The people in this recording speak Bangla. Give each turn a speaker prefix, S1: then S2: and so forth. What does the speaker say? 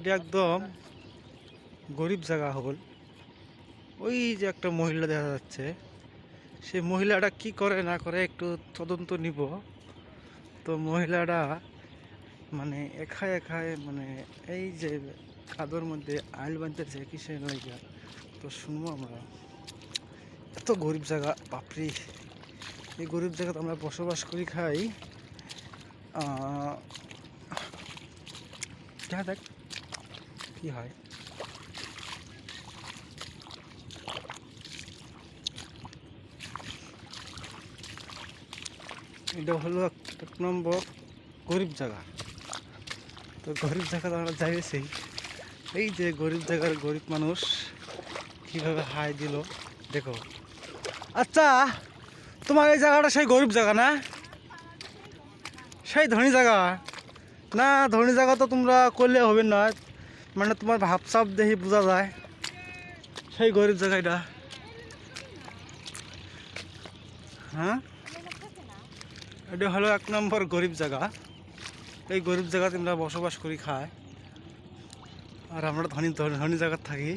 S1: এটা একদম গরিব জায়গা হল। ওই যে একটা মহিলা দেখা যাচ্ছে, সেই মহিলাটা কি করে না করে একটু তদন্ত নিব। তো মহিলাটা মানে একাই একাই মানে এই যে কাদর মধ্যে আইল বানতেছে কিসের লাগিয়া, তো শুনবো আমরা। এত গরিব জায়গা বাপরি, এই গরিব জায়গাতে আমরা বসবাস করি খাই। দেখা দেখ কি হয়। এটা হলো এক নম্বর গরিব জায়গা। তো গরিব জায়গাতে আমরা যাইছি, এই যে গরিব জায়গার গরিব মানুষ কিভাবে হাই দিল দেখো। আচ্ছা, তোমার এই জায়গাটা সেই গরিব জায়গা না, সেই ধনী জায়গা না? ধনী জায়গা তো তোমরা করলে হবে না, মানে তোমার ভাবসাব দেখে বোঝা যায় সেই গরিব জায়গা এটা। হ্যাঁ, এটা হলো এক নম্বর গরিব জায়গা। এই গরিব জায়গাতে আমরা বসবাস করি খাই, আর আমরা ধনী ধনী জায়গায় থাকি।